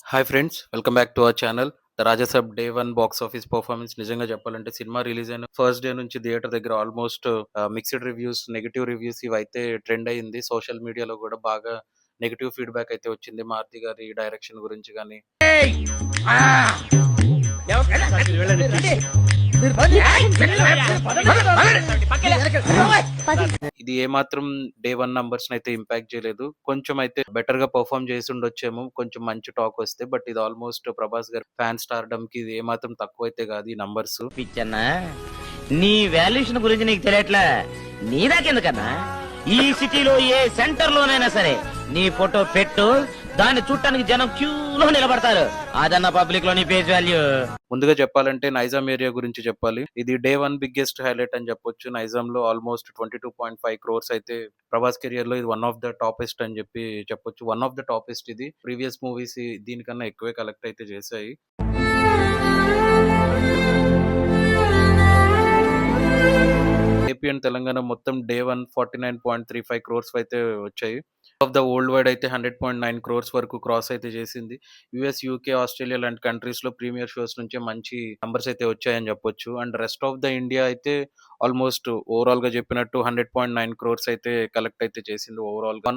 Hi friends, welcome back to our channel. The Rajasaab day 1 box office performance నిజంగా చెప్పాలంటే cinema release అయిన first day నుంచి theatre దగ్గర almost mixed reviews, negative reviews ఇవైతే trend అయింది. Social మీడియాలో కూడా బాగా నెగెటివ్ ఫీడ్‌బ్యాక్ అయితే వచ్చింది. 'మారుతి' గారి డైరెక్షన్ గురించి గాని, ఇది ఏమాత్రం డే 1 నంబర్స్‌నైతే ఇంపాక్ట్ చేయలేదు. కొంచెం అయితే బెటర్‌గా పెర్ఫార్మ్ చేసుండొచ్చేమో కొంచెం మంచి టాక్ వస్తే. బట్ ఇది ఆల్మోస్ట్ 'ప్రభాస్' గారి ఫ్యాన్ స్టార్‌డమ్‌కి ఇది ఏమాత్రం తక్కువైతే కాదు ఈ నంబర్స్. పిచ్చన్నా, నీ వాల్యుయేషన్ గురించి నీకు తెలియట్లే. నీ దాకెందుకన్నా? ఈ సిటీలో ఏ సెంటర్ లోనైనా సరే నీ ఫోటో పెట్టు, దాన్ని చూడటానికి జనం క్యూలో నిలబడతారు. అదన్న పబ్లిక్ లో నీ ఫేస్ వాల్యూ. ముందుగా చెప్పాలంటే నైజాం ఏరియా గురించి చెప్పాలి. ఇది డే 1 బిగ్గెస్ట్ హైలైట్ అని చెప్పొచ్చు. నైజాంలో ఆల్మోస్ట్ 22.5 క్రోర్స్ అయితే ప్రభాస్ కెరియర్‌లో ఇది వన్ ఆఫ్ ద టాపెస్ట్ అని చెప్పొచ్చు. వన్ ఆఫ్ ద టాపెస్ట్ ఇది. ప్రీవియస్ మూవీస్ దీనికన్నా ఎక్కువే కలెక్ట్ అయితే చేశాయి. ఏపీ అండ్ తెలంగాణ మొత్తం డే 1 49.35 క్రోర్స్ అయితే వచ్చాయి. ఆఫ్ ద వరల్డ్ వైడ్ అయితే 100.9 క్రోర్స్ వరకు క్రాస్ అయితే చేసింది. యూఎస్, యూకే, ఆస్ట్రేలియా లాంటి కంట్రీస్‌లో ప్రీమియర్ షోస్ నుంచే మంచి నంబర్స్ అయితే వచ్చాయని చెప్పొచ్చు. And rest of the India అయితే ఆల్మోస్ట్ ఓవరాల్‌గా చెప్పినట్టు 100.9 క్రోర్స్ అయితే కలెక్ట్ అయితే చేసింది ఓవరాల్‌గా.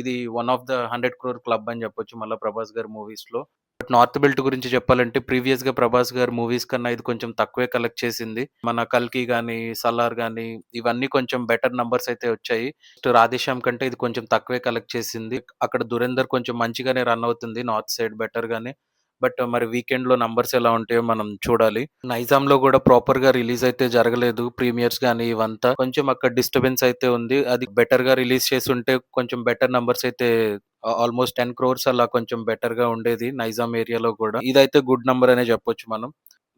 ఇది one of the 100 crore club అని చెప్పొచ్చు మళ్ళా ప్రభాస్ గారి మూవీస్‌లో. బట్ నార్త్ బెల్ట్ గురించి చెప్పాలంటే ప్రీవియస్‌గా 'ప్రభాస్' గారి మూవీస్ కన్నా ఇది కొంచెం తక్కువే కలెక్ట్ చేసింది. మన 'కల్కి' గాని, 'సలార్' గాని ఇవన్నీ కొంచెం బెటర్ నంబర్స్ అయితే వచ్చాయి. 'రాధేశ్యామ్' కంటే ఇది కొంచెం తక్కువే కలెక్ట్ చేసింది. అక్కడ 'ధురేందర్' కొంచెం మంచిగానే రన్ అవుతుంది నార్త్ సైడ్ బెటర్‌గానే. బట్ మరి వీకెండ్‌లో నంబర్స్ ఎలా ఉంటాయో మనం చూడాలి. 'నైజాంలో' కూడా ప్రాపర్‌గా రిలీజ్ అయితే జరగలేదు. ప్రీమియర్స్ గాని ఇవంతా. కొంచెం అక్కడ డిస్టర్బెన్స్ అయితే ఉంది. అది బెటర్‌గా రిలీజ్ చేసుంటే కొంచెం బెటర్ నంబర్స్ అయితే ఆల్మోస్ట్ 10 క్రోర్స్ అలా కొంచెం బెటర్‌గా ఉండేది నైజాం ఏరియాలో కూడా. ఇదైతే గుడ్ నంబర్ అనే చెప్పొచ్చు మనం.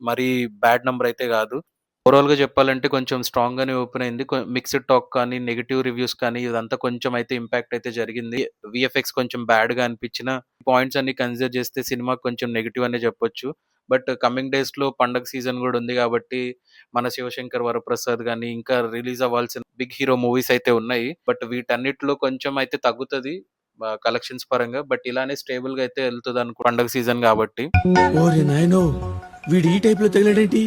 మరీ బ్యాడ్ నంబర్ అయితే గాదు. ఓవరాల్‌గా చెప్పాలంటే కొంచెం స్ట్రాంగ్‌గానే ఓపెన్ అయింది. మిక్స్డ్ టాక్ కానీ, నెగెటివ్ రివ్యూస్ కానీ ఇదంతా కొంచెం అయితే ఇంపాక్ట్ అయితే జరిగింది. వీఎఫ్ఎక్స్ కొంచెం బ్యాడ్‌గా అనిపించిన పాయింట్స్ అన్ని కన్సిడర్ చేస్తే సినిమా కొంచెం నెగెటివ్ అనే చెప్పొచ్చు. బట్ కమింగ్ డేస్‌లో పండగ సీజన్ గూడా ఉంది గాబట్టి, మన 'శివశంకర్ వరప్రసాద్' గాని, ఇంకా రిలీజ్ అవ్వాల్సిన బిగ్ హీరో మూవీస్ అయితే ఉన్నాయి. బట్ వీటన్నిటిలో కొంచెం అయితే తగ్గుతది. కలెక్షన్స్ పరంగా. బట్ ఇలానే స్టేబుల్‌గా అయితే పండగ సీజన్ గాబట్టి. ఓరి నాయనో, వీడు ఈ టైప్ లో తగిలాడేంటి?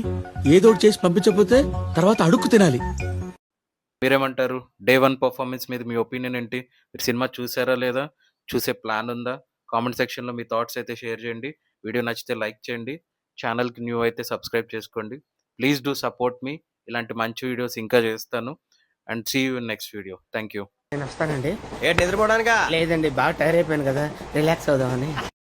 ఏదోటి చేసి పంపించకపోతే తర్వాత అడుక్కు తినాలి. మీరేమంటారు? డే 1 పెర్ఫార్మన్స్ మీద మీ ఒపీనియన్ ఏంటి? మీరు సినిమా చూసారా లేదా? చూసే ప్లాన్ ఉందా? కామెంట్ సెక్షన్‌లో మీ థాట్స్ అయితే షేర్ చేయండి. వీడియో నచ్చితే లైక్ చేయండి. ఛానెల్‌కి న్యూ అయితే సబ్స్క్రైబ్ చేసుకోండి. Please do support me. ఇలాంటి మంచి వీడియోస్ ఇంకా చేస్తాను. And see you in next video. Thank you. నేను వస్తానండి. ఏంటి నిద్రపోవడానికా? లేదండి, బాగా టైర్ అయిపోయాను కదా, రిలాక్స్ అవుదామని.